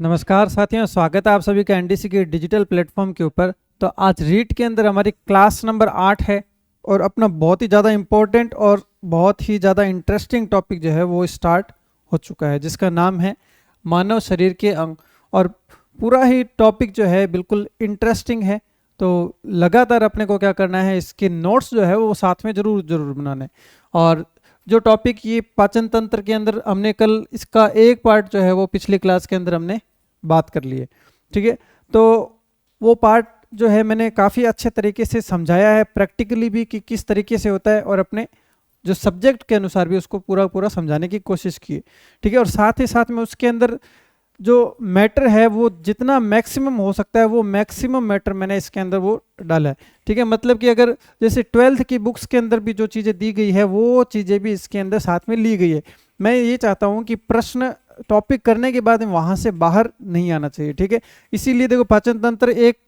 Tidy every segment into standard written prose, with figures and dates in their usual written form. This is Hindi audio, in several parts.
नमस्कार साथियों, स्वागत है आप सभी का एनडीसी के डिजिटल प्लेटफॉर्म के ऊपर। तो आज रीट के अंदर हमारी क्लास नंबर 8 है और अपना बहुत ही ज़्यादा इम्पोर्टेंट और बहुत ही ज़्यादा इंटरेस्टिंग टॉपिक जो है वो स्टार्ट हो चुका है, जिसका नाम है मानव शरीर के अंग। और पूरा ही टॉपिक जो है बिल्कुल इंटरेस्टिंग है। तो लगातार अपने को क्या करना है, इसके नोट्स जो है वो साथ में ज़रूर बनाने। और जो टॉपिक ये पाचन तंत्र के अंदर हमने कल इसका एक पार्ट जो है वो पिछली क्लास के अंदर हमने बात कर ली है, ठीक है। तो वो पार्ट जो है मैंने काफ़ी अच्छे तरीके से समझाया है प्रैक्टिकली भी कि किस तरीके से होता है, और अपने जो सब्जेक्ट के अनुसार भी उसको पूरा पूरा समझाने की कोशिश की है, ठीक है। और साथ ही साथ में उसके अंदर जो मैटर है वो जितना मैक्सिमम हो सकता है वो मैक्सिमम मैटर मैंने इसके अंदर वो डाला है, ठीक है। मतलब कि अगर जैसे 12th की बुक्स के अंदर भी जो चीज़ें दी गई है वो चीज़ें भी इसके अंदर साथ में ली गई है। मैं ये चाहता हूँ कि प्रश्न टॉपिक करने के बाद वहाँ से बाहर नहीं आना चाहिए, ठीक है। इसीलिए देखो पाचन तंत्र एक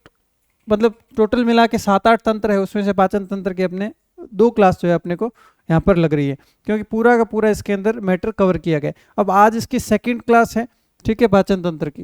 मतलब टोटल मिला के 7-8 तंत्र है, उसमें से पाचन तंत्र के अपने 2 क्लास जो है अपने को यहाँ पर लग रही है, क्योंकि पूरा का पूरा इसके अंदर मैटर कवर किया गया। अब आज इसकी सेकंड क्लास है, ठीक है, पाचन तंत्र की।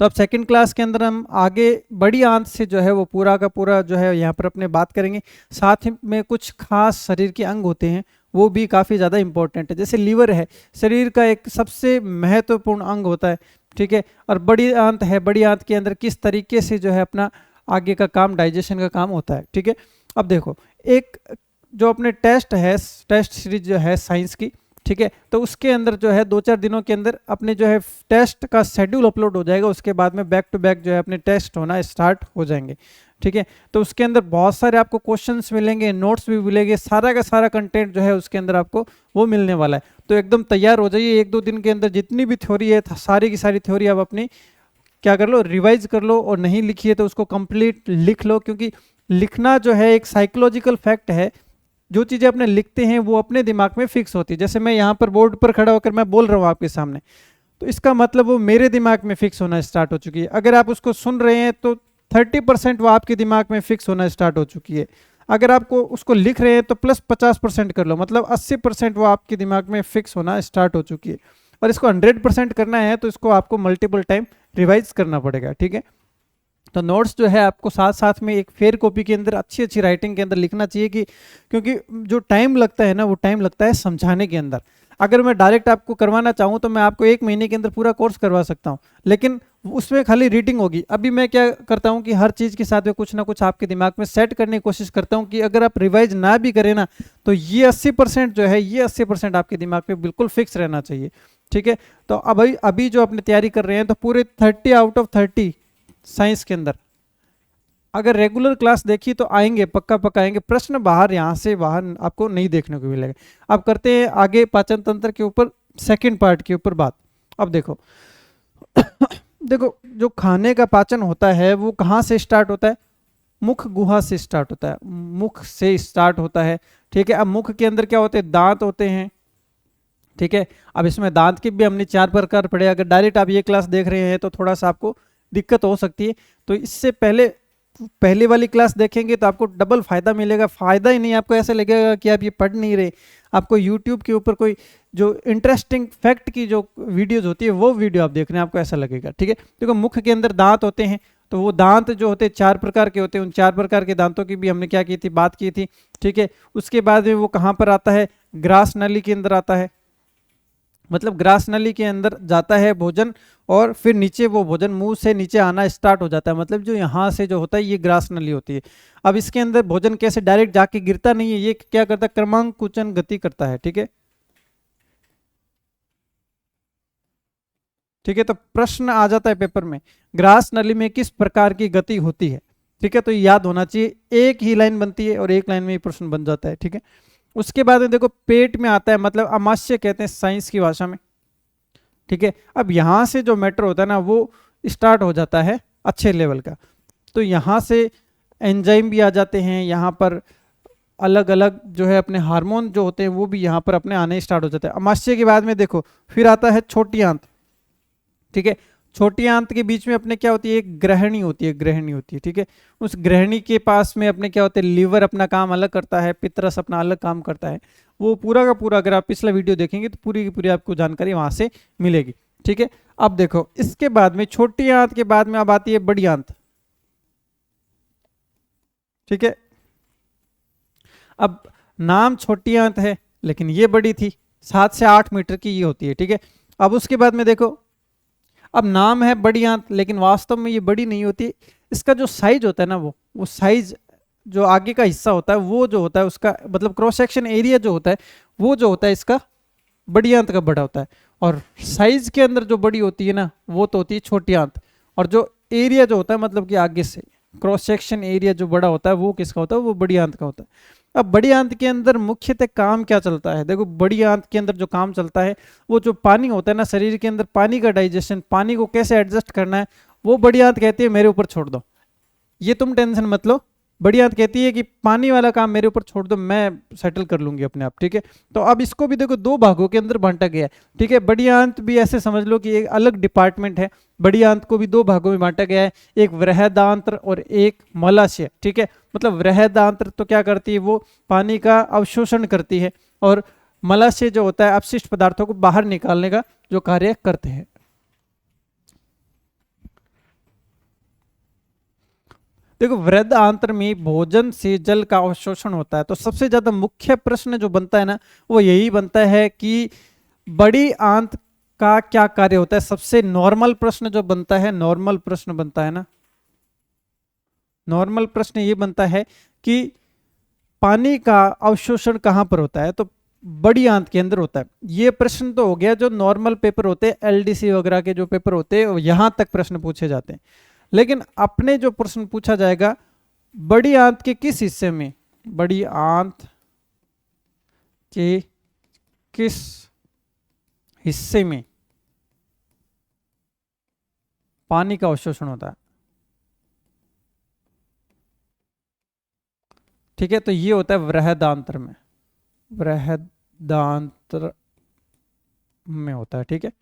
तो अब सेकंड क्लास के अंदर हम आगे बड़ी आंत से जो है वो पूरा का पूरा जो है यहाँ पर अपने बात करेंगे। साथ ही में कुछ खास शरीर के अंग होते हैं वो भी काफ़ी ज़्यादा इंपॉर्टेंट है, जैसे लीवर है शरीर का एक सबसे महत्वपूर्ण अंग होता है, ठीक है। और बड़ी आंत है, बड़ी आंत के अंदर किस तरीके से जो है अपना आगे का काम डाइजेशन का काम होता है, ठीक है। अब देखो एक जो अपने टेस्ट है, टेस्ट सीरीज जो है साइंस की, ठीक है, तो उसके अंदर जो है 2-4 दिनों के अंदर अपने जो है टेस्ट का शेड्यूल अपलोड हो जाएगा। उसके बाद में बैक टू बैक जो है अपने टेस्ट होना स्टार्ट हो जाएंगे, ठीक है। तो उसके अंदर बहुत सारे आपको क्वेश्चंस मिलेंगे, नोट्स भी मिलेंगे, सारा का सारा कंटेंट जो है उसके अंदर आपको वो मिलने वाला है। तो एकदम तैयार हो जाइए, 1-2 दिन के अंदर जितनी भी थ्योरी है सारी की सारी थ्योरी आप अपनी क्या कर लो, रिवाइज कर लो, और नहीं लिखी है तो उसको कंप्लीट लिख लो, क्योंकि लिखना जो है एक साइकोलॉजिकल फैक्ट है। जो चीज़ें अपने लिखते हैं वो अपने दिमाग में फिक्स होती है। जैसे मैं यहाँ पर बोर्ड पर खड़ा होकर मैं बोल रहा हूँ आपके सामने, तो इसका मतलब वो मेरे दिमाग में फिक्स होना स्टार्ट हो चुकी है। अगर आप उसको सुन रहे हैं तो 30% वो आपके दिमाग में फिक्स होना स्टार्ट हो चुकी है। अगर आपको उसको लिख रहे हैं तो प्लस 50% कर लो, मतलब 80% वो आपके दिमाग में फिक्स होना स्टार्ट हो चुकी है। और इसको 100% करना है तो इसको आपको मल्टीपल टाइम रिवाइज करना पड़ेगा, ठीक है। तो नोट्स जो है आपको साथ साथ में एक फेयर कॉपी के अंदर अच्छी अच्छी राइटिंग के अंदर लिखना चाहिए, कि क्योंकि जो टाइम लगता है ना वो टाइम लगता है समझाने के अंदर। अगर मैं डायरेक्ट आपको करवाना चाहूँ तो मैं आपको 1 महीने के अंदर पूरा कोर्स करवा सकता हूँ, लेकिन उसमें खाली रीडिंग होगी। अभी मैं क्या करता हूँ कि हर चीज़ के साथ में कुछ ना कुछ आपके दिमाग में सेट करने की कोशिश करता हूँ, कि अगर आप रिवाइज ना भी करें ना तो ये 80% जो है, ये 80% आपके दिमाग में बिल्कुल फिक्स रहना चाहिए, ठीक है। तो अभी अभी जो अपनी तैयारी कर रहे हैं तो पूरे 30 आउट ऑफ 30 साइंस के अंदर अगर रेगुलर क्लास देखी तो आएंगे, पक्का पक्का आएंगे। प्रश्न बाहर यहाँ से बाहर आपको नहीं देखने को मिलेगा। अब करते हैं आगे पाचन तंत्र के ऊपर सेकंड पार्ट के ऊपर बात। अब देखो देखो जो खाने का पाचन होता है वो कहाँ से स्टार्ट होता है, मुख गुहा से स्टार्ट होता है, मुख से स्टार्ट होता है, ठीक है। अब मुख के अंदर क्या होते हैं, दांत होते हैं, ठीक है। अब इसमें दांत के भी हमने 4 प्रकार पढ़े। अगर डायरेक्ट आप ये क्लास देख रहे हैं तो थोड़ा सा आपको दिक्कत हो सकती है, तो इससे पहले पहली वाली क्लास देखेंगे तो आपको डबल फायदा मिलेगा। फायदा ही नहीं, आपको ऐसा लगेगा कि आप ये पढ़ नहीं रहे। आपको यूट्यूब के ऊपर कोई जो इंटरेस्टिंग फैक्ट की जो वीडियोज होती है वो वीडियो आप देख रहे हैं, आपको ऐसा लगेगा, ठीक है। देखो मुख के अंदर दांत होते हैं, तो वो दांत जो होते हैं 4 प्रकार के होते हैं। उन 4 प्रकार के दांतों की भी हमने क्या की थी, बात की थी, ठीक है। उसके बाद में वो कहाँ पर आता है, ग्रास नली के अंदर आता है। मतलब ग्रास नली के अंदर जाता है भोजन, और फिर नीचे वो भोजन मुंह से नीचे आना स्टार्ट हो जाता है। मतलब जो यहाँ से जो होता है ये ग्रास नली होती है। अब इसके अंदर भोजन कैसे डायरेक्ट जाके गिरता नहीं है, ये क्या करता है, क्रमांकुचन गति करता है, ठीक है। ठीक है, तो प्रश्न आ जाता है पेपर में, ग्रास नली में किस प्रकार की गति होती है, ठीक है। तो याद होना चाहिए, एक ही लाइन बनती है और एक लाइन में ही प्रश्न बन जाता है, ठीक है। उसके बाद में देखो पेट में आता है, मतलब अमाशय कहते हैं साइंस की भाषा में, ठीक है। अब यहाँ से जो मैटर होता है ना वो स्टार्ट हो जाता है अच्छे लेवल का। तो यहाँ से एंजाइम भी आ जाते हैं, यहाँ पर अलग अलग जो है अपने हार्मोन जो होते हैं वो भी यहाँ पर अपने आने स्टार्ट हो जाते हैं। अमाशय के बाद में देखो फिर आता है छोटी आंत, ठीक है। छोटी आंत के बीच में अपने क्या होती है, एक ग्रहणी होती है, ग्रहणी होती है, ठीक है। उस ग्रहणी के पास में अपने क्या होते हैं, लीवर अपना काम अलग करता है, पित्रस अपना अलग काम करता है। वो पूरा का पूरा अगर आप पिछला वीडियो देखेंगे तो पूरी की पूरी आपको जानकारी वहां से मिलेगी, ठीक है। अब देखो इसके बाद में छोटी आंत के बाद में अब आती है बड़ी आंत। ठीक है, अब नाम छोटी आंत है लेकिन ये बड़ी थी, 7 से 8 मीटर की ये होती है। ठीक है, अब उसके बाद में देखो, अब नाम है बड़ी आंत लेकिन वास्तव में ये बड़ी नहीं होती। इसका जो साइज होता है ना, वो साइज जो आगे का हिस्सा होता है वो जो होता है उसका मतलब क्रॉस सेक्शन एरिया जो होता है वो जो होता है इसका बड़ी आंत का बड़ा होता है। और साइज के अंदर जो बड़ी होती है ना वो तो होती है छोटी आंत। और जो एरिया जो होता है मतलब कि आगे से क्रॉस सेक्शन एरिया जो बड़ा होता है वो किसका होता है, वो बड़ी आंत का होता है। अब बड़ी आंत के अंदर मुख्यतः काम क्या चलता है, देखो बड़ी आंत के अंदर जो काम चलता है वो जो पानी होता है ना शरीर के अंदर, पानी का डाइजेशन, पानी को कैसे एडजस्ट करना है, वो बड़ी आंत कहती है मेरे ऊपर छोड़ दो, ये तुम टेंशन मत लो। बड़ी आंत कहती है कि पानी वाला काम मेरे ऊपर छोड़ दो, मैं सेटल कर लूंगी अपने आप। ठीक है, तो अब इसको भी देखो दो भागों के अंदर बांटा गया है। ठीक है, बड़ी आंत भी ऐसे समझ लो कि एक अलग डिपार्टमेंट है। बड़ी आंत को भी दो भागों में बांटा गया है, एक वृहदांत्र और एक मलाशय। ठीक है, मतलब वृहदांत्र तो क्या करती है, वो पानी का अवशोषण करती है, और मलाशय जो होता है अपशिष्ट पदार्थों को बाहर निकालने का जो कार्य करते हैं। देखो वृहद आंत्र में भोजन से जल का अवशोषण होता है, तो सबसे ज्यादा मुख्य प्रश्न जो बनता है ना वो यही बनता है कि बड़ी आंत का क्या कार्य होता है। सबसे नॉर्मल प्रश्न जो बनता है, नॉर्मल प्रश्न बनता है ना, नॉर्मल प्रश्न ये बनता है कि पानी का अवशोषण कहां पर होता है, तो बड़ी आंत के अंदर होता है। ये प्रश्न तो हो गया जो नॉर्मल पेपर होते हैं, एलडीसी वगैरह के जो पेपर होते हैं यहां तक प्रश्न पूछे जाते हैं। लेकिन अपने जो प्रश्न पूछा जाएगा बड़ी आंत के किस हिस्से में, बड़ी आंत के किस हिस्से में पानी का अवशोषण होता है। ठीक है, तो ये होता है वृहदांत्र में, वृहदांत्र में होता है। ठीक है,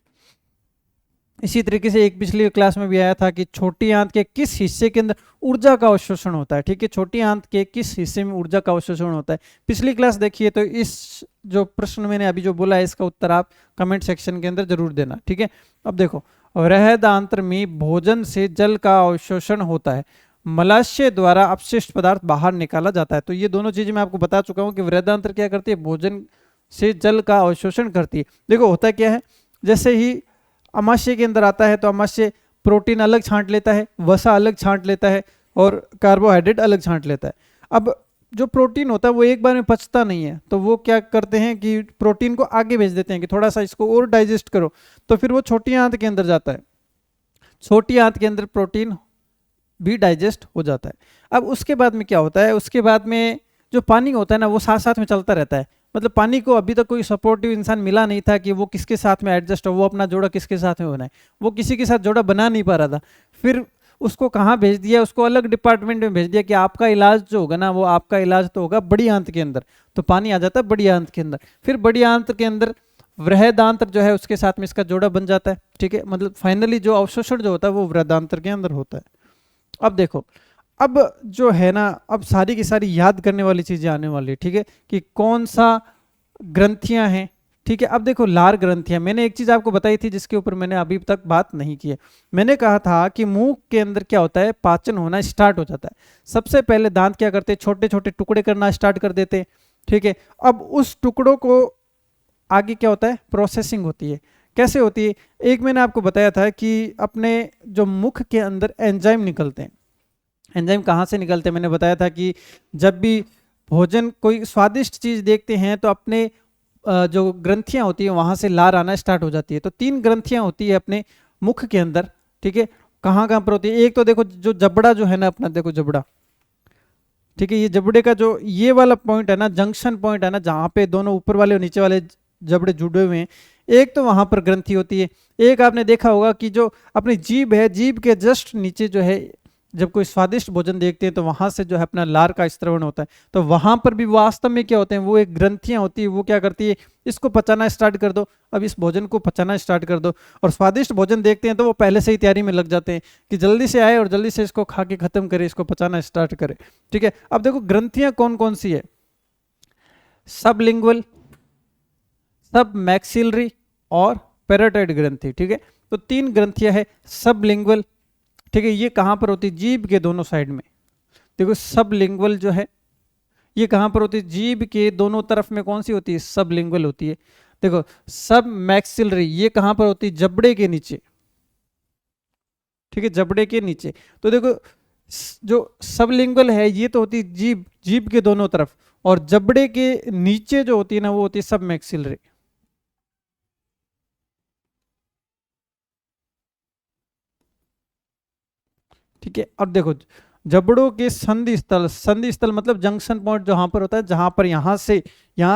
इसी तरीके से एक पिछली क्लास में भी आया था कि छोटी आंत के किस हिस्से के अंदर ऊर्जा का अवशोषण होता है। ठीक है, छोटी आंत के किस हिस्से में ऊर्जा का अवशोषण होता है, पिछली क्लास देखिए। तो इस जो प्रश्न मैंने अभी जो बोला है इसका उत्तर आप कमेंट सेक्शन के अंदर जरूर देना। ठीक है, अब देखो वृहदांत्र में भोजन से जल का अवशोषण होता है, मलाशय द्वारा अपशिष्ट पदार्थ बाहर निकाला जाता है। तो ये दोनों चीजें मैं आपको बता चुका हूं कि वृहदांत्र क्या करती है, भोजन से जल का अवशोषण करती है। देखो होता क्या है, जैसे ही अमाशय के अंदर आता है तो अमाशय प्रोटीन अलग छांट लेता है, वसा अलग छांट लेता है, और कार्बोहाइड्रेट अलग छांट लेता है। अब जो प्रोटीन होता है वो एक बार में पचता नहीं है, तो वो क्या करते हैं कि प्रोटीन को आगे भेज देते हैं कि थोड़ा सा इसको और डाइजेस्ट करो, तो फिर वो छोटी आंत के अंदर जाता है, छोटी आंत के अंदर प्रोटीन भी डाइजेस्ट हो जाता है। अब उसके बाद में क्या होता है, उसके बाद में जो पानी होता है ना वो साथ साथ में चलता रहता है। मतलब पानी को अभी तक कोई सपोर्टिव इंसान मिला नहीं था कि वो किसके साथ में एडजस्ट हो, वो अपना जोड़ा किसके साथ में बनाए, वो किसी के साथ जोड़ा बना नहीं पा रहा था। फिर उसको कहाँ भेज दिया, उसको अलग डिपार्टमेंट में भेज दिया कि आपका इलाज जो होगा ना वो आपका इलाज तो होगा बड़ी आंत के अंदर, तो पानी आ जाता है बड़ी आंत के अंदर। फिर बड़ी आंत के अंदर वृहदांत्र जो है उसके साथ में इसका जोड़ा बन जाता है। ठीक है, मतलब फाइनली जो अवशोषण जो होता है वो वृहदांत्र के अंदर होता है। अब देखो, अब जो है ना, अब सारी की सारी याद करने वाली चीजें आने वाली है। ठीक है, कि कौन सा ग्रंथियां हैं। ठीक है, अब देखो लार ग्रंथियां, मैंने एक चीज आपको बताई थी जिसके ऊपर मैंने अभी तक बात नहीं की है। मैंने कहा था कि मुंह के अंदर क्या होता है, पाचन होना स्टार्ट हो जाता है। सबसे पहले दांत क्या करते हैं, छोटे छोटे टुकड़े करना स्टार्ट कर देते हैं। ठीक है, अब उस टुकड़ों को आगे क्या होता है, प्रोसेसिंग होती है। कैसे होती है, एक मैंने आपको बताया था कि अपने जो मुख के अंदर एंजाइम निकलते हैं। एंजाइम कहाँ से निकलते हैं, मैंने बताया था कि जब भी भोजन कोई स्वादिष्ट चीज देखते हैं तो अपने जो ग्रंथियां होती है वहां से लार आना स्टार्ट हो जाती है। तो 3 ग्रंथियां होती है अपने मुख के अंदर। ठीक है, कहाँ कहाँ पर होती है, एक तो देखो जो जबड़ा जो है ना अपना, देखो जबड़ा। ठीक है, ये जबड़े का जो ये वाला पॉइंट है ना, जंक्शन पॉइंट है ना, जहाँ पे दोनों ऊपर वाले और नीचे वाले जबड़े जुड़े हुए हैं, एक तो वहां पर ग्रंथि होती है। एक आपने देखा होगा कि जो अपनी जीभ है, जीभ के जस्ट नीचे जो है, जब कोई स्वादिष्ट भोजन देखते हैं तो वहां से जो है अपना लार का स्त्रवण होता है। तो वहां पर भी वास्तव में क्या होते हैं, वो एक ग्रंथियां होती है, वो क्या करती है, इसको पचाना स्टार्ट कर दो, अब इस भोजन को पचाना स्टार्ट कर दो। और स्वादिष्ट भोजन देखते हैं तो वो पहले से ही तैयारी में लग जाते हैं कि जल्दी से आए और जल्दी से इसको खा के खत्म करे, इसको पचाना स्टार्ट करे। ठीक है, अब देखो ग्रंथियां कौन कौन सी है, सबलिंगुअल, सब मैक्सिलरी और पैराटाइड ग्रंथि। ठीक है, तो 3 ग्रंथियां है। सबलिंगुअल, ठीक है, ये कहाँ पर होती है? जीभ के दोनों साइड में। देखो सबलिंगुअल जो है ये कहाँ पर होती है? जीभ के दोनों तरफ में कौन सी होती है? सबलिंगुअल होती है। देखो सब मैक्सिलरी ये कहाँ पर होती है? जबड़े के नीचे। ठीक है, जबड़े के नीचे। तो देखो जो सबलिंगुअल है ये तो होती है जीभ, जीभ के दोनों तरफ, और जबड़े के नीचे जो होती है ना वो होती है सब मैक्सिलरी। ठीक है, अब देखो जबड़ों के संधि स्थल, संधि स्थल मतलब जंक्शन पॉइंट जहां पर होता है, जहां पर यहां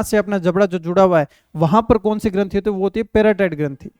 से अपना जबड़ा जो जुड़ा हुआ है वहां पर कौन सी ग्रंथि होती है? वो होती है पैराटाइड ग्रंथि।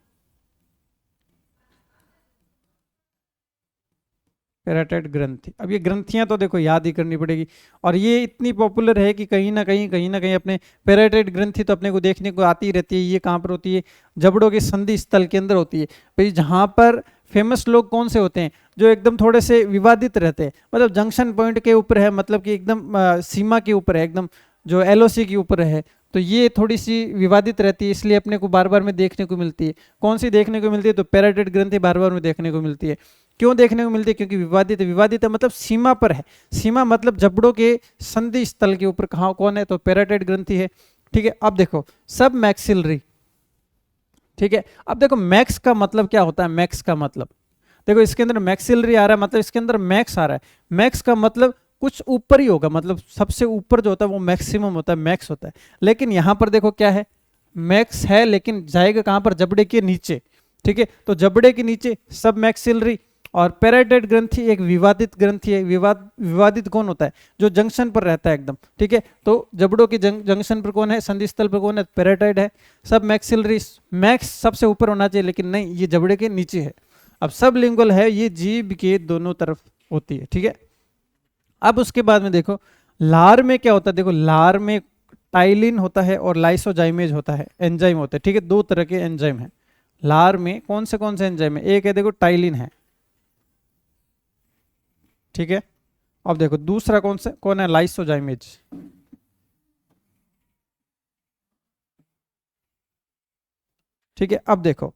पैराटाइड ग्रंथि। अब ये ग्रंथियां तो देखो याद ही करनी पड़ेगी, और ये इतनी पॉपुलर है कि कहीं ना कहीं अपने पैराटाइड ग्रंथि तो अपने को देखने को आती ही रहती है। ये कहाँ पर होती है? जबड़ों के संधि स्थल के अंदर होती है भाई। जहां पर फेमस लोग कौन से होते हैं? जो एकदम थोड़े से विवादित रहते हैं, मतलब जंक्शन पॉइंट के ऊपर है, मतलब कि एकदम सीमा के ऊपर है, एकदम जो एलओसी के ऊपर है। तो ये थोड़ी सी विवादित रहती है, इसलिए अपने को बार बार में देखने को मिलती है। कौन सी देखने को मिलती है? तो पैराटाइड ग्रंथि बार बार में देखने को मिलती है। क्यों देखने को मिलती है? क्योंकि विवादित है। विवादित है मतलब सीमा पर है। सीमा मतलब जबड़ों के संधि स्थल के ऊपर कहाँ कौन है? तो पैराटाइड ग्रंथि है। ठीक है, अब देखो सब मैक्सिलरी। ठीक है, अब देखो मैक्स का मतलब क्या होता है? मैक्स का मतलब देखो इसके अंदर मैक्सिलरी आ रहा है, मतलब इसके अंदर मैक्स आ रहा है। मैक्स का मतलब कुछ ऊपर ही होगा, मतलब सबसे ऊपर जो होता है वो मैक्सिमम होता है, मैक्स होता है। लेकिन यहां पर देखो क्या है? मैक्स है लेकिन जाएगा कहां पर? जबड़े के नीचे। ठीक है, तो जबड़े के नीचे सब मैक्सिलरी। और पैराटाइड ग्रंथि एक विवादित ग्रंथि है। विवादित कौन होता है? जो जंक्शन पर रहता है एकदम। ठीक है, तो जबड़ों के जंक्शन पर कौन है? संधि स्थल पर कौन है? पैराटाइड है। सब मैक्सिलरी, मैक्स सबसे ऊपर होना चाहिए लेकिन नहीं, ये जबड़े के नीचे है। अब सबलिंगुअल है, ये जीभ के दोनों तरफ होती है। ठीक है, अब उसके बाद में देखो लार में क्या होता है? देखो लार में टाइलिन होता है और लाइसोजाइमेज होता है, एंजाइम होता है। ठीक है, 2 तरह के एंजाइम है लार में। कौन से एंजाइम है? एक है देखो टाइलिन है। ठीक है, अब देखो दूसरा कौन है? लाइसोजाइमेज। ठीक है, अब देखो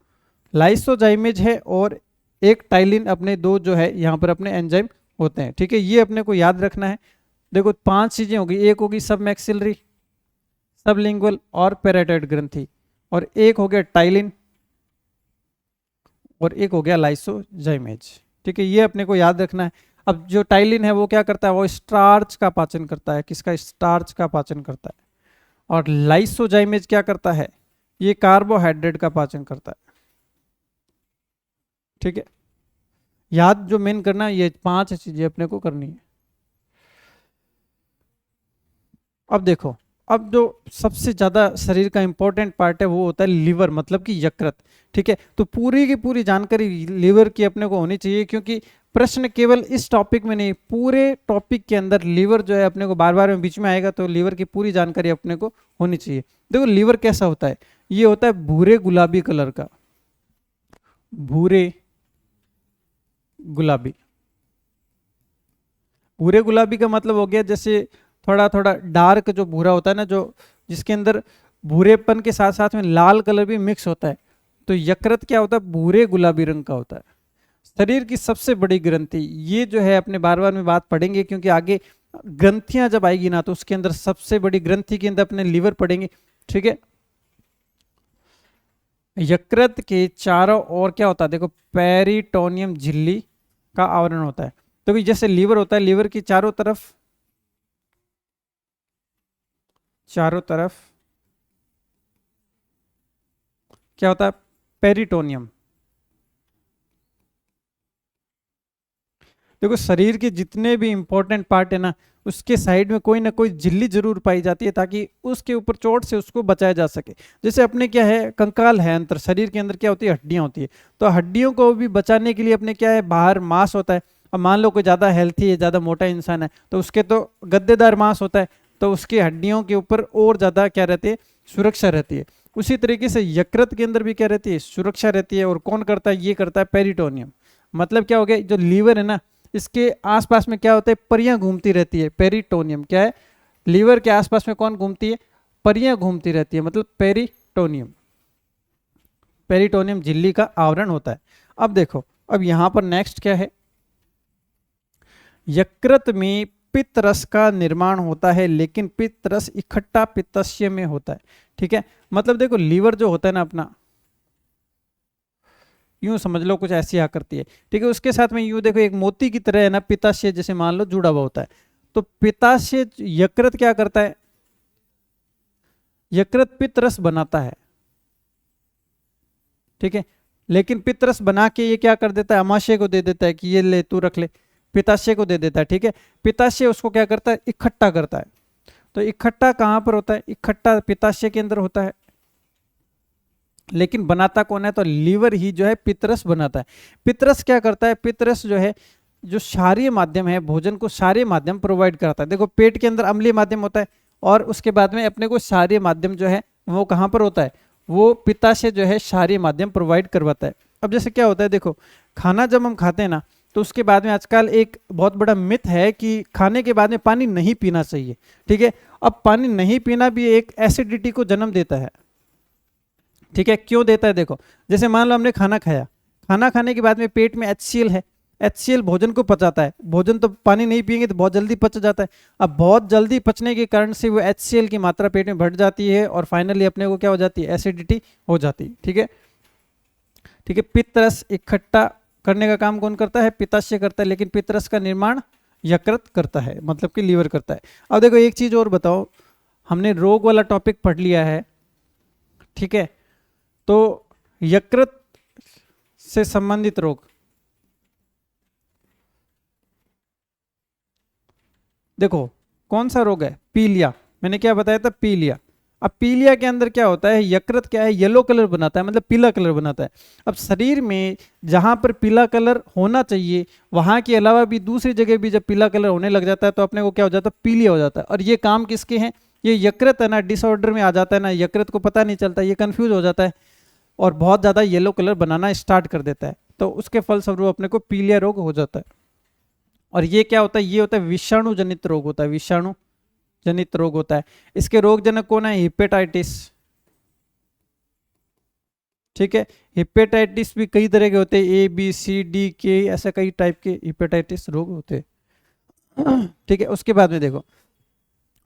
लाइसोजाइमेज है और एक टाइलिन, अपने दो जो है यहाँ पर अपने एंजाइम होते हैं। ठीक है, ये अपने को याद रखना है। देखो 5 चीजें होगी। एक होगी सब मैक्सिलरी, सबलिंगुअल और पैराटाइड ग्रंथि, और एक हो गया टाइलिन, और एक हो गया लाइसोजाइमेज। ठीक है, ये अपने को याद रखना है। अब जो टाइलिन है वो क्या करता है? वो स्टार्च का पाचन करता है। किसका? स्टार्च का पाचन करता है। और लाइसोजाइमेज क्या करता है? ये कार्बोहाइड्रेट का पाचन करता है। ठीक है, याद जो मेन करना है, ये 5 चीजें अपने को करनी है। अब देखो, अब जो सबसे ज्यादा शरीर का इंपॉर्टेंट पार्ट है वो होता है लीवर, मतलब कि यकृत। ठीक है, तो पूरी की पूरी जानकारी लीवर की अपने को होनी चाहिए, क्योंकि प्रश्न केवल इस टॉपिक में नहीं, पूरे टॉपिक के अंदर लीवर जो है अपने को बार बार में बीच में आएगा, तो लीवर की पूरी जानकारी अपने को होनी चाहिए। देखो लीवर कैसा होता है? ये होता है भूरे गुलाबी कलर का, भूरे गुलाबी। भूरे गुलाबी का मतलब हो गया जैसे थोड़ा थोड़ा डार्क जो भूरा होता है ना, जो जिसके अंदर भूरेपन के साथ साथ में लाल कलर भी मिक्स होता है। तो यकृत क्या होता है? भूरे गुलाबी रंग का होता है। शरीर की सबसे बड़ी ग्रंथि, ये जो है अपने बार बार में बात पढ़ेंगे, क्योंकि आगे ग्रंथियां जब आएगी ना तो उसके अंदर सबसे बड़ी ग्रंथि के अंदर अपने लीवर पढ़ेंगे। ठीक है, यकृत के चारों ओर क्या होता है? देखो पेरिटोनियम झिल्ली का आवरण होता है। तो जैसे लीवर होता है, लीवर की चारों तरफ क्या होता है? पेरिटोनियम। देखो शरीर के जितने भी इंपॉर्टेंट पार्ट है ना, उसके साइड में कोई ना कोई झिल्ली जरूर पाई जाती है, ताकि उसके ऊपर चोट से उसको बचाया जा सके। जैसे अपने क्या है? कंकाल है, अंतर शरीर के अंदर क्या होती है? हड्डियां होती है। तो हड्डियों को भी बचाने के लिए अपने क्या है? बाहर मांस होता है। अब मान लो कोई ज़्यादा हेल्थी है, ज़्यादा मोटा इंसान है, तो उसके तो गद्देदार मांस होता है, तो उसकी हड्डियों के ऊपर और ज़्यादा क्या रहती है? सुरक्षा रहती है। उसी तरीके से यकृत के अंदर भी क्या रहती है? सुरक्षा रहती है। और कौन करता है? ये करता है पेरिटोनियम। मतलब क्या हो गया? जो लीवर है ना, इसके आसपास में क्या होता है? परियां घूमती रहती है। पेरिटोनियम क्या है? लीवर के आसपास में कौन घूमती है? परियां घूमती रहती है, मतलब पेरिटोनियम। पेरिटोनियम झिल्ली का आवरण होता है। अब देखो, अब यहां पर नेक्स्ट क्या है, यकृत में पित्त रस का निर्माण होता है, लेकिन पित्त रस इकट्ठा पित्ताशय में होता है। ठीक है, मतलब देखो लीवर जो होता है ना अपना, यूं समझ लो कुछ ऐसी आकृति है। ठीक है, उसके साथ में यूं देखो एक मोती की तरह है ना पित्ताशय, जैसे मान लो जुड़ा हुआ होता है। तो पित्ताशय, यकृत क्या करता है, यकृत पित्त रस बनाता है। ठीक है, लेकिन पित्त रस बना के ये क्या कर देता है, अमाशय को दे देता है कि ये ले तू रख ले, पित्ताशय को दे देता है। ठीक है, पित्ताशय उसको क्या करता है, इकट्ठा करता है। तो इकट्ठा कहां पर होता है, इकट्ठा पित्ताशय के अंदर होता है, लेकिन बनाता कौन है, तो लीवर ही जो है पित्तरस बनाता है। पित्तरस क्या करता है, पित्तरस जो है जो क्षारीय माध्यम है, भोजन को क्षारीय माध्यम प्रोवाइड करता है। देखो पेट के अंदर अम्लीय माध्यम होता है, और उसके बाद में अपने को क्षारीय माध्यम जो है वो कहाँ पर होता है, वो पित्ताशय जो है क्षारीय माध्यम प्रोवाइड करवाता है। अब जैसे क्या होता है, देखो खाना जब हम खाते हैं ना, तो उसके बाद में आजकल एक बहुत बड़ा मिथ है कि खाने के बाद में पानी नहीं पीना चाहिए। ठीक है, अब पानी नहीं पीना भी एक एसिडिटी को जन्म देता है। ठीक है, क्यों देता है, देखो जैसे मान लो हमने खाना खाया, खाना खाने के बाद में पेट में HCl है, HCl भोजन को पचाता है, भोजन तो पानी नहीं पिएंगे तो बहुत जल्दी पच जाता है। अब बहुत जल्दी पचने के कारण से वो HCl की मात्रा पेट में बढ़ जाती है, और फाइनली अपने को क्या हो जाती है, एसिडिटी हो जाती है। ठीक है, ठीक है, पित्तरस इकट्ठा करने का काम कौन करता है, पित्ताशय करता है, लेकिन पित्तरस का निर्माण यकृत करता है, मतलब कि लीवर करता है। अब देखो एक चीज और बताओ, हमने रोग वाला टॉपिक पढ़ लिया है। ठीक है, तो यकृत से संबंधित रोग, देखो कौन सा रोग है, पीलिया। मैंने क्या बताया था, पीलिया। अब पीलिया के अंदर क्या होता है, यकृत क्या है, येलो कलर बनाता है, मतलब पीला कलर बनाता है। अब शरीर में जहां पर पीला कलर होना चाहिए, वहां के अलावा भी दूसरी जगह भी जब पीला कलर होने लग जाता है, तो अपने को क्या हो जाता है, पीलिया हो जाता है। और ये काम किसके हैं, ये यकृत है ना, डिसऑर्डर में आ जाता है ना, यकृत को पता नहीं चलता, ये कंफ्यूज हो जाता है और बहुत ज़्यादा येलो कलर बनाना स्टार्ट कर देता है। तो उसके फलस्वरूप अपने को पीलिया रोग हो जाता है। और ये क्या होता है, ये होता है विषाणु जनित रोग होता है, विषाणु जनित रोग होता है। इसके रोग जनक कौन है, हिपेटाइटिस। ठीक है, हिपेटाइटिस भी कई तरह के होते हैं, A B C D K, ऐसा कई टाइप के हिपेटाइटिस रोग होते हैं। ठीक है, उसके बाद में देखो,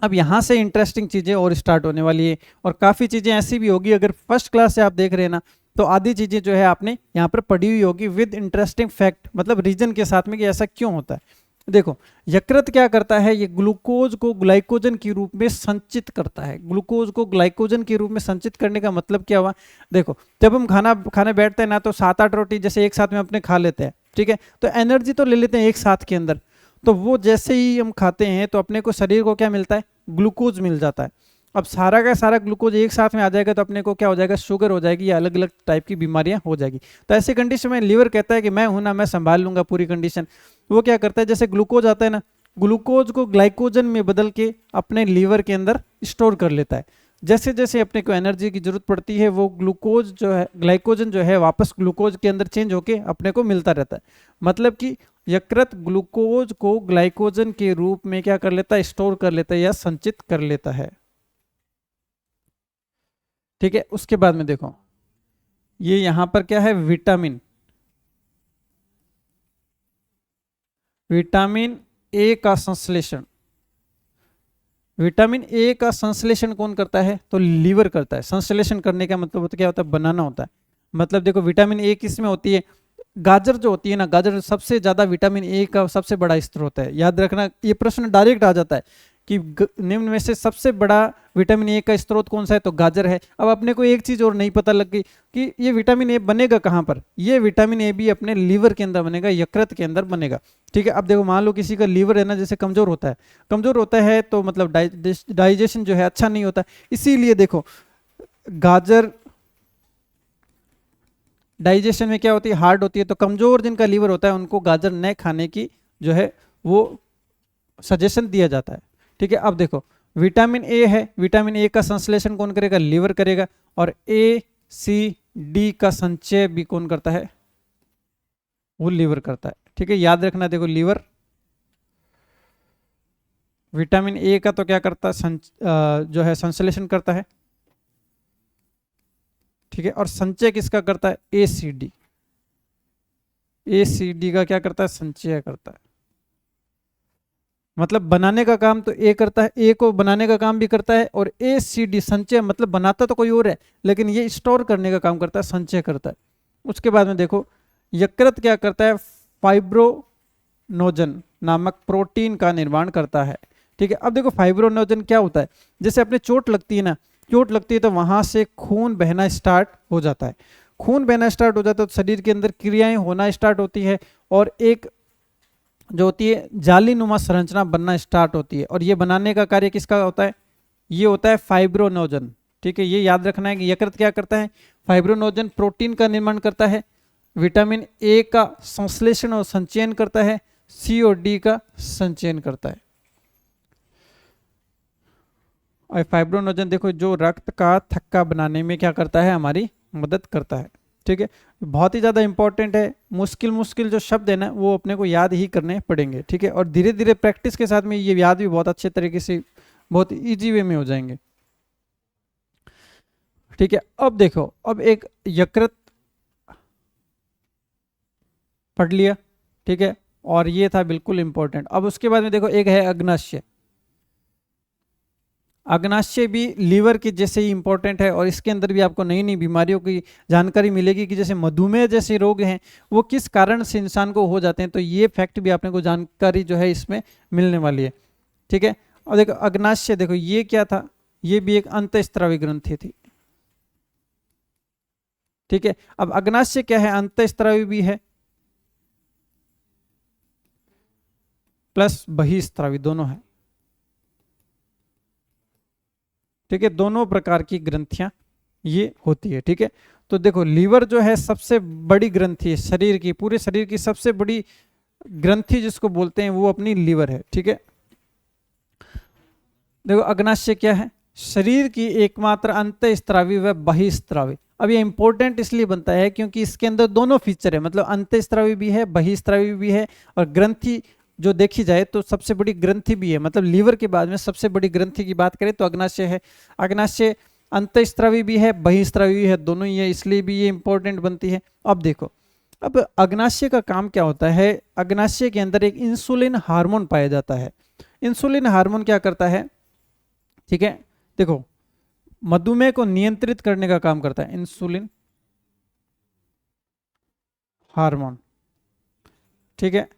अब यहाँ से इंटरेस्टिंग चीजें और स्टार्ट होने वाली है, और काफी चीजें ऐसी भी होगी, अगर फर्स्ट क्लास से आप देख रहे हैं ना, तो आधी चीजें जो है आपने यहाँ पर पढ़ी हुई होगी विद इंटरेस्टिंग फैक्ट, मतलब रीजन के साथ में कि ऐसा क्यों होता है। देखो यकृत क्या करता है, ये ग्लूकोज को ग्लाइकोजन के रूप में संचित करता है। ग्लूकोज को ग्लाइकोजन के रूप में संचित करने का मतलब क्या हुआ, देखो जब हम खाना खाने बैठते हैं ना, तो 7-8 रोटी जैसे एक साथ में अपने खा लेते हैं। ठीक है, तो एनर्जी तो ले लेते हैं एक साथ के अंदर, तो वो जैसे ही हम खाते हैं तो अपने को शरीर को क्या मिलता है, ग्लूकोज मिल जाता है। अब सारा का सारा ग्लूकोज एक साथ में आ जाएगा, तो अपने को क्या हो जाएगा, शुगर हो जाएगी, या अलग अलग टाइप की बीमारियां हो जाएगी। तो ऐसे कंडीशन में लीवर कहता है कि मैं हूं ना, मैं संभाल लूंगा पूरी कंडीशन। वो क्या करता है, जैसे ग्लूकोज आता है ना, ग्लूकोज को ग्लाइकोजन में बदल के अपने लीवर के अंदर स्टोर कर लेता है। जैसे जैसे अपने को एनर्जी की जरूरत पड़ती है, वो ग्लूकोज जो है, ग्लाइकोजन जो है, वापस ग्लूकोज के अंदर चेंज होके अपने को मिलता रहता है। मतलब कि यकृत ग्लूकोज को ग्लाइकोजन के रूप में क्या कर लेता है, स्टोर कर लेता है या संचित कर लेता है। ठीक है, उसके बाद में देखो, ये यहां पर क्या है, विटामिन, विटामिन ए का संश्लेषण। विटामिन ए का संश्लेषण कौन करता है, तो लीवर करता है। संश्लेषण करने का मतलब होता क्या होता है, बनाना होता है। मतलब देखो विटामिन ए किस में होती है, गाजर जो होती है ना, गाजर सबसे ज्यादा विटामिन ए का सबसे बड़ा स्रोत है। याद रखना, ये प्रश्न डायरेक्ट आ जाता है कि निम्न में से सबसे बड़ा विटामिन ए का स्रोत कौन सा है, तो गाजर है। अब अपने को एक चीज और नहीं पता लग गई कि ये विटामिन ए बनेगा कहाँ पर, ये विटामिन ए भी अपने लीवर के अंदर बनेगा, यकृत के अंदर बनेगा। ठीक है, अब देखो मान लो किसी का लीवर है ना, जैसे कमजोर होता है, कमजोर होता है तो मतलब डाइजेशन जो है अच्छा नहीं होता। इसीलिए देखो गाजर डाइजेशन में क्या होती है, हार्ड होती है। तो कमजोर जिनका लीवर होता है उनको गाजर न खाने की जो है वो सजेशन दिया जाता है। ठीक है, अब देखो विटामिन ए है, विटामिन ए का संश्लेषण कौन करेगा, लीवर करेगा। और A C D का संचय भी कौन करता है, वो लीवर करता है। ठीक है, याद रखना, देखो लीवर विटामिन ए का तो क्या करता है, जो है संश्लेषण करता है। ठीक है। और संचय किसका करता है? एसीडी। एसीडी का क्या करता है? संचय करता है। मतलब बनाने का काम तो ए करता है, ए को बनाने का काम भी करता है, और एसीडी संचय मतलब बनाता तो कोई और है, लेकिन ये स्टोर करने का काम करता है, संचय करता है। उसके बाद में देखो यकृत क्या करता है? फाइब्रोनोजन नामक प्रोटीन का निर्माण करता है। ठीक है। अब देखो फाइब्रोनोजन क्या होता है? जैसे अपने चोट लगती है ना, चोट लगती है तो वहां से खून बहना स्टार्ट हो जाता है। खून बहना स्टार्ट हो जाता है तो शरीर के अंदर क्रियाएं होना स्टार्ट होती है, और एक जो होती है जाली नुमा संरचना बनना स्टार्ट होती है। और ये बनाने का कार्य किसका होता है? ये होता है फाइब्रोनोजन। ठीक है। ये याद रखना है कि यकृत क्या करता है? फाइब्रोनोजन प्रोटीन का निर्माण करता है, विटामिन ए का संश्लेषण और संचयन करता है, सी और डी का संचयन करता है। और फाइब्रोनोजन देखो जो रक्त का थक्का बनाने में क्या करता है? हमारी मदद करता है। ठीक है। बहुत ही ज़्यादा इंपॉर्टेंट है। मुश्किल मुश्किल जो शब्द है ना वो अपने को याद ही करने पड़ेंगे। ठीक है। और धीरे धीरे प्रैक्टिस के साथ में ये याद भी बहुत अच्छे तरीके से, बहुत इजी वे में हो जाएंगे। ठीक है। अब देखो, अब एक यकृत पढ़ लिया। ठीक है। और ये था बिल्कुल इंपॉर्टेंट। अब उसके बाद में देखो एक है अग्नाशय। अग्नाशय भी लीवर के जैसे ही इंपॉर्टेंट है, और इसके अंदर भी आपको नई नई बीमारियों की जानकारी मिलेगी कि जैसे मधुमेह जैसे रोग हैं वो किस कारण से इंसान को हो जाते हैं। तो ये फैक्ट भी आपने को जानकारी जो है इसमें मिलने वाली है। ठीक है। और देखो अग्नाशय, देखो ये क्या था? ये भी एक अंतःस्रावी ग्रंथि थी। ठीक है। अब अग्नाशय क्या है? अंतःस्रावी भी है प्लस बहिस्रावी दोनों है। ठीक है। दोनों प्रकार की ग्रंथियां ये होती है। ठीक है। तो देखो लीवर जो है सबसे बड़ी ग्रंथि है शरीर की, पूरे शरीर की सबसे बड़ी ग्रंथि जिसको बोलते हैं वो अपनी लीवर है। ठीक है। देखो अग्नाशय क्या है? शरीर की एकमात्र अंतःस्रावी व बहिस्रावी। अब ये इंपॉर्टेंट इसलिए बनता है क्योंकि इसके अंदर दोनों फीचर है, मतलब अंतःस्रावी भी है, बहिस्रावी भी है, और ग्रंथि जो देखी जाए तो सबसे बड़ी ग्रंथि भी है। मतलब लीवर के बाद में सबसे बड़ी ग्रंथि की बात करें तो अग्नाशय है। अग्नाशय अंतःस्रावी भी है, बहिस्रावी भी है, दोनों ही है, इसलिए भी ये इंपॉर्टेंट बनती है। अब देखो, अब अग्नाशय का काम क्या होता है? अग्नाशय के अंदर एक इंसुलिन हार्मोन पाया जाता है। इंसुलिन हार्मोन क्या करता है? ठीक है। देखो मधुमेह को नियंत्रित करने का काम करता है इंसुलिन हार्मोन। ठीक है।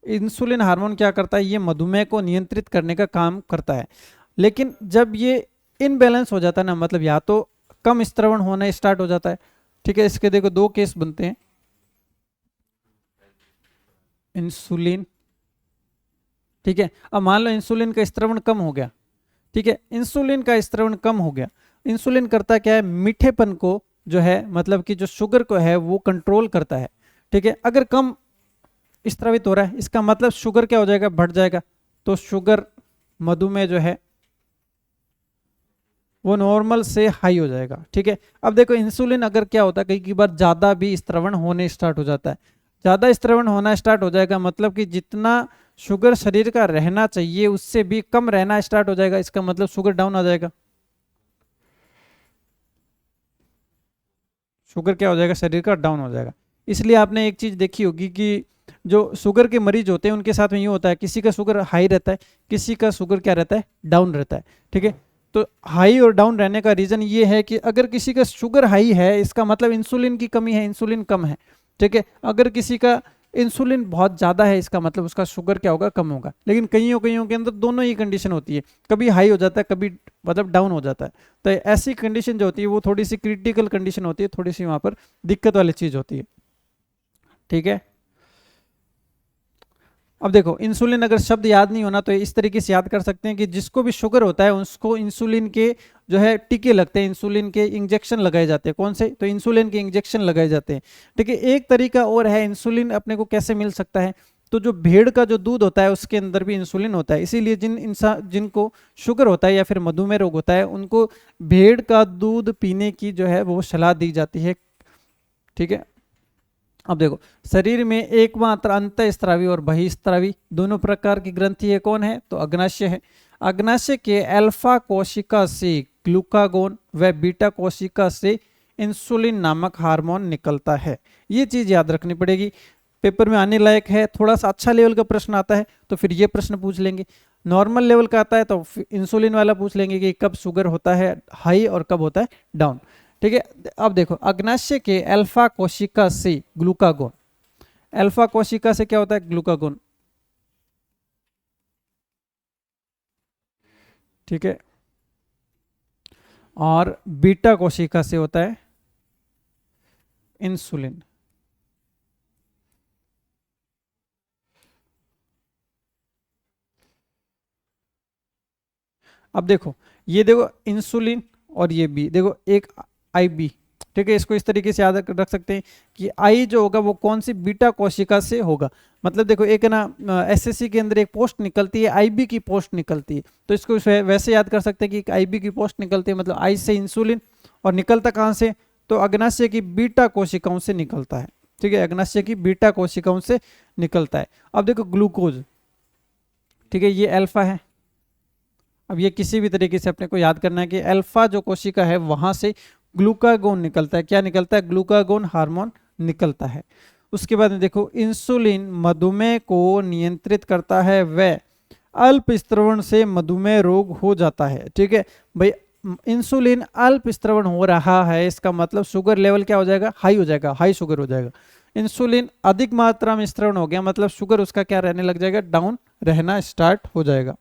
इंसुलिन हार्मोन क्या करता है? ये मधुमेह को नियंत्रित करने का काम करता है। लेकिन जब ये इनबैलेंस हो जाता है ना, मतलब या तो कम स्त्रवण होना स्टार्ट हो जाता है। ठीक है। इसके देखो दो केस बनते हैं। इंसुलिन, ठीक है। अब मान लो इंसुलिन का स्त्रवण कम हो गया। ठीक है। इंसुलिन का स्त्रवण कम हो गया। इंसुलिन करता क्या है? मीठेपन को जो है, मतलब कि जो शुगर को है वो कंट्रोल करता है। ठीक है। अगर कम स्त्रावित हो रहा है इसका मतलब शुगर क्या हो जाएगा? बढ़ जाएगा। तो शुगर, मधुमेह जो है वो नॉर्मल से हाई हो जाएगा। ठीक है। अब देखो इंसुलिन अगर क्या होता है, कई बार ज्यादा भी स्त्रवण होने स्टार्ट हो जाता है। ज्यादा स्त्रवण होना स्टार्ट हो जाएगा मतलब कि जितना शुगर शरीर का रहना चाहिए उससे भी कम रहना स्टार्ट हो जाएगा, इसका मतलब शुगर डाउन आ जाएगा। शुगर क्या हो जाएगा? शरीर का डाउन हो जाएगा। इसलिए आपने एक चीज देखी होगी कि जो शुगर के मरीज होते हैं उनके साथ में ये होता है, किसी का शुगर हाई रहता है, किसी का शुगर क्या रहता है? डाउन रहता है। ठीक है। तो हाई और डाउन रहने का रीजन ये है कि अगर किसी का शुगर हाई है इसका मतलब इंसुलिन की कमी है, इंसुलिन कम है। ठीक है। अगर किसी का इंसुलिन बहुत ज़्यादा है इसका मतलब उसका शुगर क्या होगा? कम होगा। लेकिन कईयों कईयों के अंदर दोनों ही कंडीशन होती है, कभी हाई हो जाता है, कभी मतलब डाउन हो जाता है। तो ऐसी कंडीशन जो होती है वो थोड़ी सी क्रिटिकल कंडीशन होती है, थोड़ी सी वहाँ पर दिक्कत वाली चीज़ होती है। ठीक है। अब देखो इंसुलिन अगर शब्द याद नहीं होना तो इस तरीके से याद कर सकते हैं कि जिसको भी शुगर होता है उसको इंसुलिन के जो है टीके लगते हैं, इंसुलिन के इंजेक्शन लगाए जाते हैं। कौन से? तो इंसुलिन के इंजेक्शन लगाए जाते हैं। ठीक है। एक तरीका और है इंसुलिन अपने को कैसे मिल सकता है, तो जो भेड़ का जो दूध होता है उसके अंदर भी इंसुलिन होता है। इसीलिए जिन इंसान जिनको शुगर होता है या फिर मधुमेह रोग होता है उनको भेड़ का दूध पीने की जो है वो सलाह दी जाती है। ठीक है। अब देखो शरीर में एकमात्र अंतःस्रावी और बहिस्रावी दोनों प्रकार की ग्रंथि है। कौन है? तो अग्नाशय है। अग्नाशय के अल्फा कोशिका से ग्लूकागोन व बीटा कोशिका से इंसुलिन नामक हार्मोन निकलता है। ये चीज याद रखनी पड़ेगी, पेपर में आने लायक है। थोड़ा सा अच्छा लेवल का प्रश्न आता है तो फिर ये प्रश्न पूछ लेंगे, नॉर्मल लेवल का आता है तो इंसुलिन वाला पूछ लेंगे कि कब शुगर होता है हाई और कब होता है डाउन। ठीक है, अब देखो अग्नाशय के अल्फा कोशिका से ग्लूकागोन, अल्फा कोशिका से क्या होता है ग्लूकागोन, ठीक है, और बीटा कोशिका से होता है इंसुलिन। अब देखो ये देखो इंसुलिन और ये बी, देखो एक आई बी, ठीक है, इसको इस तरीके से याद रख सकते हैं कि आई जो होगा वो कौन सी बीटा कोशिका से होगा। मतलब देखो एक ना एसएससी के अंदर एक पोस्ट निकलती है, आईबी की पोस्ट निकलती है, तो इसको वैसे याद कर सकते हैं कि आईबी की पोस्ट निकलती है, मतलब आई से इंसुलिन, और निकलता कहाँ से, तो अग्नाशय की बीटा कोशिकाओं से निकलता है। ठीक है, अग्नाशय की बीटा कोशिकाओं से निकलता है। अब देखो ग्लूकोज, ठीक है, ये अल्फा है। अब ये किसी भी तरीके से अपने को याद करना है कि अल्फा जो कोशिका है वहां से ग्लूकागोन निकलता है। क्या निकलता है, ग्लूकागोन हार्मोन निकलता है। उसके बाद में देखो इंसुलिन मधुमेह को नियंत्रित करता है, वह अल्प स्त्रवण से मधुमेह रोग हो जाता है। ठीक है भाई, इंसुलिन अल्प स्त्रवण हो रहा है, इसका मतलब शुगर लेवल क्या हो जाएगा, हाई हो जाएगा, हाई शुगर हो जाएगा। इंसुलिन अधिक मात्रा में स्त्रवण हो गया, मतलब शुगर उसका क्या रहने लग जाएगा, डाउन रहना स्टार्ट हो जाएगा।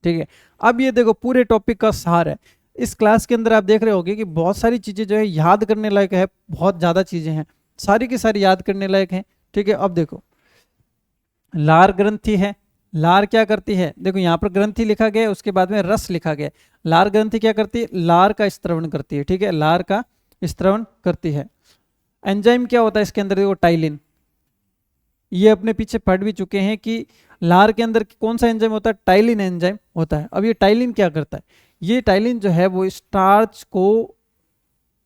ठीक है, अब ये देखो पूरे टॉपिक का सार है। इस क्लास के अंदर आप देख रहे होंगे कि बहुत सारी चीजें जो है याद करने लायक है, बहुत ज्यादा चीजें हैं, सारी की सारी याद करने लायक हैं। ठीक है, अब देखो लार ग्रंथि है, लार क्या करती है, देखो यहाँ पर ग्रंथि लिखा गया है, उसके बाद में रस लिखा गया है। लार ग्रंथि क्या करती है, लार का स्त्रवण करती है। ठीक है, लार का स्त्रवण करती है। एंजाइम क्या होता है इसके अंदर, देखो टाइलिन, ये अपने पीछे पढ़ भी चुके हैं कि लार के अंदर कौन सा एंजाइम होता है, टाइलिन एंजाइम होता है। अब ये टाइलिन क्या करता है, ये टाइलिन जो है वो स्टार्च को,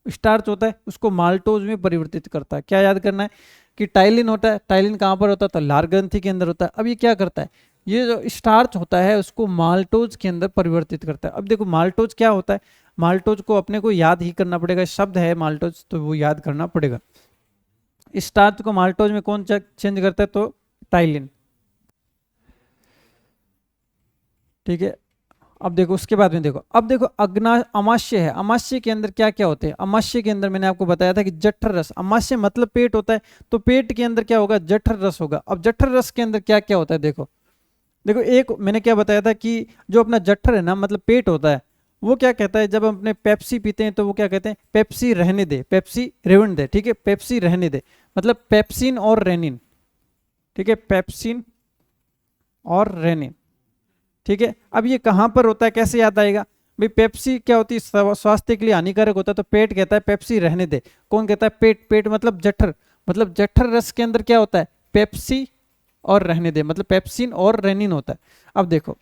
स्टार्च होता है उसको माल्टोज में परिवर्तित करता है। क्या याद करना है कि टाइलिन होता है, टाइलिन कहाँ पर होता है, तो लार ग्रंथि के अंदर होता है। अब ये क्या करता है, ये जो स्टार्च होता है उसको माल्टोज के अंदर परिवर्तित करता है। अब देखो माल्टोज क्या होता है, माल्टोज को अपने को याद ही करना पड़ेगा, शब्द है माल्टोज तो वो याद करना पड़ेगा। स्टार्च को माल्टोज में कौन चेंज करता है, तो टाइलिन। ठीक है, अब देखो उसके बाद में देखो, अब देखो अग्ना अमाशय है, अमाशय के अंदर क्या क्या होते हैं, अमाशय के अंदर मैंने आपको बताया था कि जठर रस, अमाशय मतलब पेट होता है, तो पेट के अंदर क्या होगा, जठर रस होगा। अब जठर रस के अंदर क्या क्या होता है, देखो देखो एक मैंने क्या बताया था कि जो अपना जठर है ना, मतलब पेट होता है, वो क्या कहता है, जब हम अपने पेप्सी पीते हैं तो वो क्या कहते हैं, पेप्सी रहने दे, पेप्सी रेवन दे। ठीक है, पेप्सी रहने दे मतलब पेप्सिन और रेनिन। ठीक है, पेप्सिन और रेनिन। ठीक है, अब ये कहां पर होता है, कैसे याद आएगा भाई, पेप्सी क्या होती है, स्वास्थ्य के लिए हानिकारक होता है, तो पेट कहता है पेप्सी रहने दे। कौन कहता है, पेट, पेट मतलब जठर रस के अंदर क्या होता है, पेप्सी और रहने दे, मतलब पेप्सिन और रेनिन होता है। अब देखो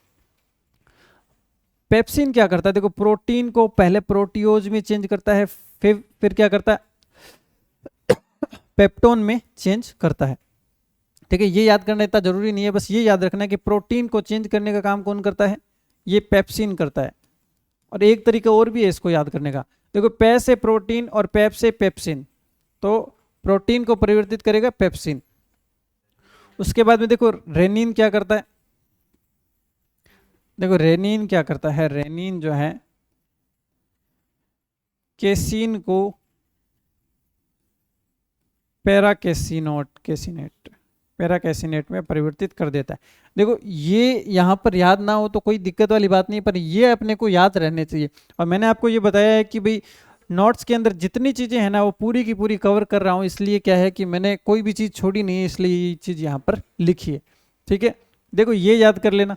पेप्सिन क्या करता है, देखो प्रोटीन को पहले प्रोटियोज में चेंज करता है, फिर क्या करता है, पेप्टोन में चेंज करता है। ठीक है, ये याद करना इतना जरूरी नहीं है, बस ये याद रखना है कि प्रोटीन को चेंज करने का काम कौन करता है, ये पेप्सिन करता है। और एक तरीका और भी है इसको याद करने का, देखो पे से प्रोटीन और पेप से पेप्सिन, तो प्रोटीन को परिवर्तित करेगा पेप्सिन। उसके बाद में देखो रेनिन क्या करता है, देखो रेनिन क्या करता है, रेनिन जो है केसिन को पैराकेसिनेट में परिवर्तित कर देता है। देखो ये यहाँ पर याद ना हो तो कोई दिक्कत वाली बात नहीं, पर ये अपने को याद रहने चाहिए। और मैंने आपको ये बताया है कि भाई नोट्स के अंदर जितनी चीज़ें हैं ना वो पूरी की पूरी कवर कर रहा हूँ, इसलिए क्या है कि मैंने कोई भी चीज़ छोड़ी नहीं है, इसलिए ये चीज़ यहाँ पर लिखी है। ठीक है, देखो ये याद कर लेना,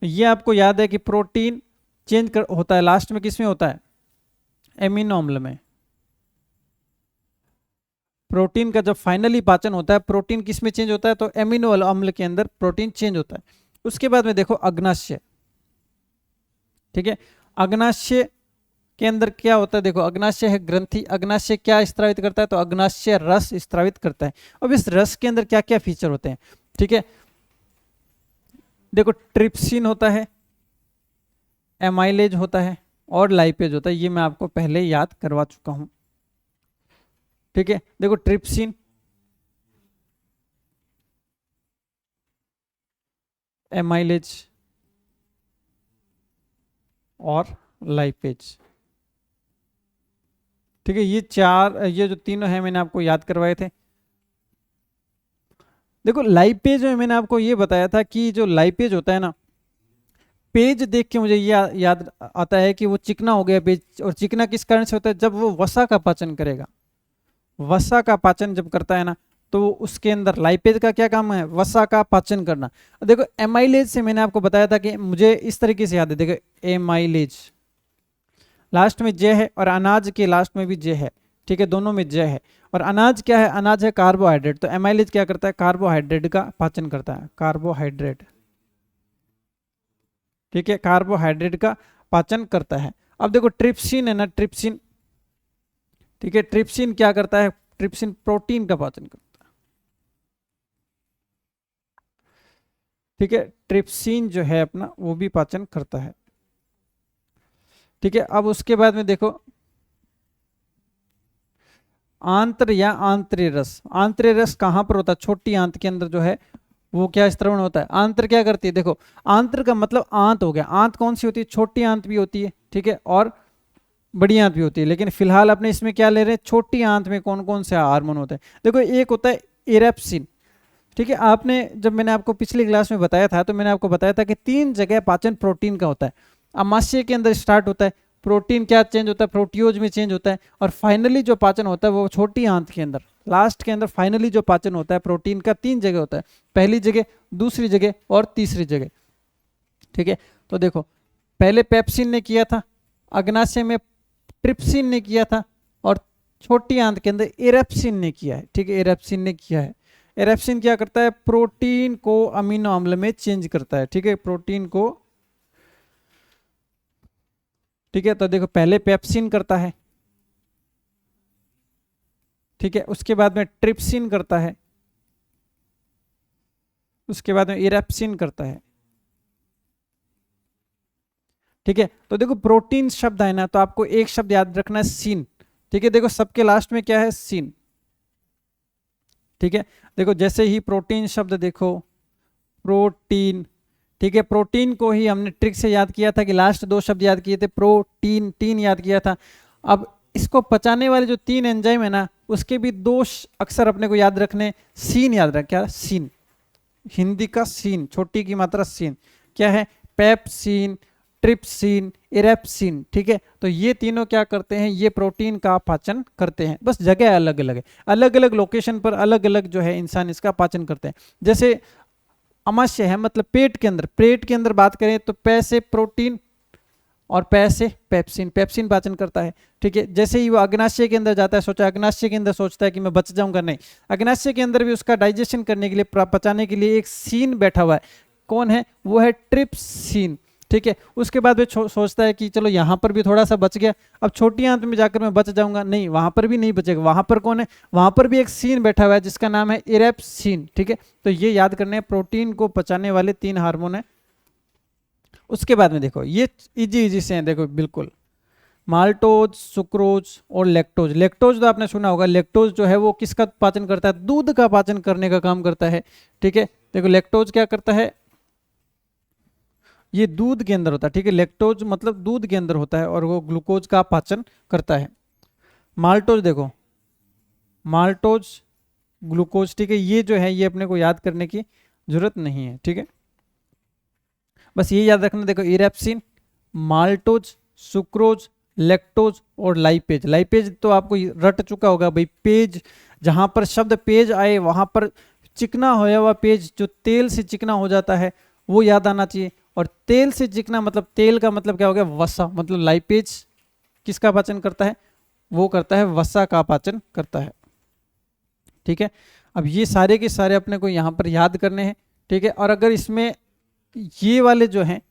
ये आपको याद है कि प्रोटीन होता है लास्ट में, किस में होता है, एमिनो अम्ल में। प्रोटीन का जब फाइनली पाचन होता है, प्रोटीन किस में चेंज होता है, तो एमिनो अम्ल के अंदर प्रोटीन चेंज होता है। उसके बाद में देखो अग्नाशय। ठीक है, अग्नाशय के अंदर क्या होता है, देखो अग्नाशय है ग्रंथि, अग्नाशय क्या स्त्रावित करता है, तो अग्नाशय रस स्त्रावित करता है। अब इस रस के अंदर क्या क्या फीचर होते हैं, ठीक है, देखो ट्रिप्सिन होता है, एमाइलेज होता है और लाइपेज होता है, ये मैं आपको पहले याद करवा चुका हूं। ठीक है, देखो ट्रिप्सिन, एमाइलेज और लाइपेज। ठीक है, ये चार, ये जो तीनों है मैंने आपको याद करवाए थे। देखो लाइपेज में मैंने आपको ये बताया था कि जो लाइपेज होता है ना, पेज देख के मुझे ये याद आता है कि वो चिकना हो गया पेज। और चिकना किस कारण से होता है? जब वो वसा का पाचन करेगा, वसा का पाचन जब करता है ना, तो उसके अंदर लाइपेज का क्या काम है? वसा का पाचन करना। देखो एमाइलेज से मैंने आपको बताया था कि मुझे इस तरीके से याद है, देखो एमाइलेज लास्ट में जे है और अनाज के लास्ट में भी जे है। ठीक है, दोनों में जे है। और अनाज क्या है? अनाज है कार्बोहाइड्रेट। तो एमाइलेज क्या करता है? कार्बोहाइड्रेट का पाचन करता है, कार्बोहाइड्रेट। ठीक है, कार्बोहाइड्रेट का पाचन करता है। अब देखो ट्रिप्सिन है ना, ट्रिप्सिन, ठीक है, ट्रिप्सिन क्या करता है? ट्रिप्सिन प्रोटीन का पाचन करता है। ठीक है, ट्रिप्सिन जो है अपना वो भी पाचन करता है। ठीक है, अब उसके बाद में देखो आंत्र या आंतर्य रस। आंतर्य रस कहां पर होता है? छोटी आंत के अंदर जो है वो क्या स्त्रवण होता है? आंत्र क्या करती है? देखो आंत्र का मतलब आंत हो गया। आंत कौन सी होती है? छोटी आंत भी होती है, ठीक है, और बड़ी आंत भी होती है। लेकिन फिलहाल अपने इसमें क्या ले रहे हैं? छोटी आंत में कौन कौन से हार्मोन होते हैं? देखो एक होता है इरेप्सिन। ठीक है, आपने जब मैंने आपको पिछली क्लास में बताया था तो मैंने आपको बताया था कि 3 जगह पाचन प्रोटीन का होता है। अमाशय के अंदर स्टार्ट होता है, प्रोटीन क्या चेंज होता है? प्रोटियोज में चेंज होता है। और फाइनली जो पाचन होता है वो छोटी आंत के अंदर, लास्ट के अंदर फाइनली जो पाचन होता है प्रोटीन का 3 जगह होता है। पहली जगह, दूसरी जगह और तीसरी जगह। ठीक है, तो देखो पहले पेप्सिन ने किया था, अग्नाशय में ट्रिप्सिन ने किया था, और छोटी आंत के अंदर एरेप्सिन ने किया है। ठीक है, एरेप्सिन ने किया है। एरेप्सिन क्या करता है? प्रोटीन को अमीनो अम्ल में चेंज करता है। ठीक है, प्रोटीन को, ठीक है, तो देखो पहले पेप्सिन करता है, ठीक है, उसके बाद में ट्रिप्सिन करता है, उसके बाद में इरेप्सिन करता है। ठीक है, तो देखो प्रोटीन शब्द है ना, तो आपको एक शब्द याद रखना है, सीन। ठीक है, देखो सबके लास्ट में क्या है? सीन। ठीक है, देखो जैसे ही प्रोटीन शब्द देखो, प्रोटीन, ठीक है, प्रोटीन को ही हमने ट्रिक से याद किया था कि लास्ट 2 शब्द याद किए थे, प्रोटीन, टीन याद किया था। अब इसको पचाने वाले जो 3 एंजाइम है ना, उसके भी 2 अक्षर अपने को याद रखने। सीन याद रख, क्या? सीन, हिंदी का सीन, छोटी की मात्रा सीन, क्या है? Pepsin, trypsin, erepsin. ठीक है, तो ये तीनों क्या करते हैं? ये प्रोटीन का पाचन करते हैं, बस जगह अलग अलग है। अलग अलग लोकेशन पर अलग अलग जो है इंसान इसका पाचन करते हैं। जैसे अमाशय है मतलब पेट के अंदर, पेट के अंदर बात करें तो पे से प्रोटीन और पे से पेप्सिन, पेप्सिन पाचन करता है। ठीक है, जैसे ही वो अग्नाशय के अंदर जाता है, सोचा अग्नाशय के अंदर सोचता है कि मैं बच जाऊंगा, नहीं, अग्नाशय के अंदर भी उसका डाइजेशन करने के लिए, पचाने के लिए एक सीन बैठा हुआ है। कौन है? वो है ट्रिप्सिन। ठीक है, उसके बाद वो सोचता है कि चलो यहाँ पर भी थोड़ा सा बच गया, अब छोटी आंत में जाकर मैं बच जाऊंगा, नहीं, वहां पर भी नहीं बचेगा। वहां पर कौन है? वहां पर भी एक सीन बैठा हुआ है जिसका नाम है इरेप्सिन। ठीक है, तो ये याद करने, प्रोटीन को पचाने वाले 3 हार्मोन है। उसके बाद में देखो ये इजी इजी से हैं, देखो बिल्कुल, माल्टोज, सुक्रोज और लेक्टोज। लेक्टोज तो आपने सुना होगा, लेक्टोज जो है वो किसका पाचन करता है? दूध का पाचन करने का काम करता है। ठीक है, देखो लेक्टोज क्या करता है? ये दूध के अंदर होता है। ठीक है, लेक्टोज मतलब दूध के अंदर होता है और वो ग्लूकोज का पाचन करता है। माल्टोज देखो, माल्टोज, ग्लूकोज। ठीक है, ये जो है ये अपने को याद करने की जरूरत नहीं है। ठीक है, बस ये याद रखना, देखो इरेप्सिन, माल्टोज, सुक्रोज, लेक्टोज और लाइपेज। लाइपेज तो आपको रट चुका होगा भाई, पेज, जहां पर शब्द पेज आए वहां पर चिकना होया हुआ पेज, जो तेल से चिकना हो जाता है, वो याद आना चाहिए। और तेल से चिकना मतलब तेल का मतलब क्या हो गया? वसा। मतलब लाइपेज किसका पाचन करता है? वो करता है वसा का पाचन करता है। ठीक है, अब ये सारे के सारे अपने को यहाँ पर याद करने हैं। ठीक है, और अगर इसमें ये वाले जो हैं,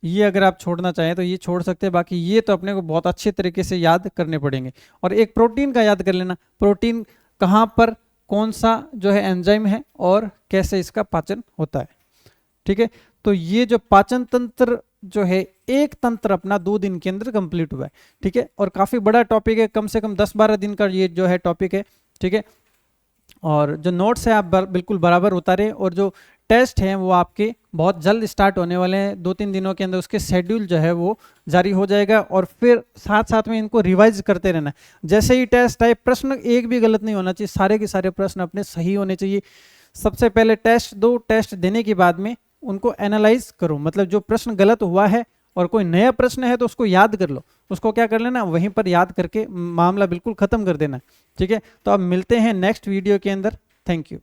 ये अगर आप छोड़ना चाहें तो ये छोड़ सकते हैं, बाकी ये तो अपने को बहुत अच्छे तरीके से याद करने पड़ेंगे। और एक प्रोटीन का याद कर लेना, प्रोटीन कहाँ पर कौन सा जो है एंजाइम है और कैसे इसका पाचन होता है। ठीक है, तो ये जो पाचन तंत्र जो है एक तंत्र अपना 2 दिन के अंदर कंप्लीट हुआ है। ठीक है, और काफ़ी बड़ा टॉपिक है, कम से कम 10-12 दिन का ये जो है टॉपिक है। ठीक है, और जो नोट्स है आप बिल्कुल बराबर उतारें, और जो टेस्ट हैं वो आपके बहुत जल्द स्टार्ट होने वाले हैं, 2-3 दिनों के अंदर उसके शेड्यूल जो है वो जारी हो जाएगा। और फिर साथ साथ में इनको रिवाइज करते रहना। जैसे ही टेस्ट आए, प्रश्न एक भी गलत नहीं होना चाहिए, सारे के सारे प्रश्न अपने सही होने चाहिए। सबसे पहले टेस्ट दो, टेस्ट देने के बाद में उनको एनालाइज करो, मतलब जो प्रश्न गलत हुआ है और कोई नया प्रश्न है तो उसको याद कर लो, उसको क्या कर लेना, वहीं पर याद करके मामला बिल्कुल खत्म कर देना। ठीक है, तो अब मिलते हैं नेक्स्ट वीडियो के अंदर। Thank you.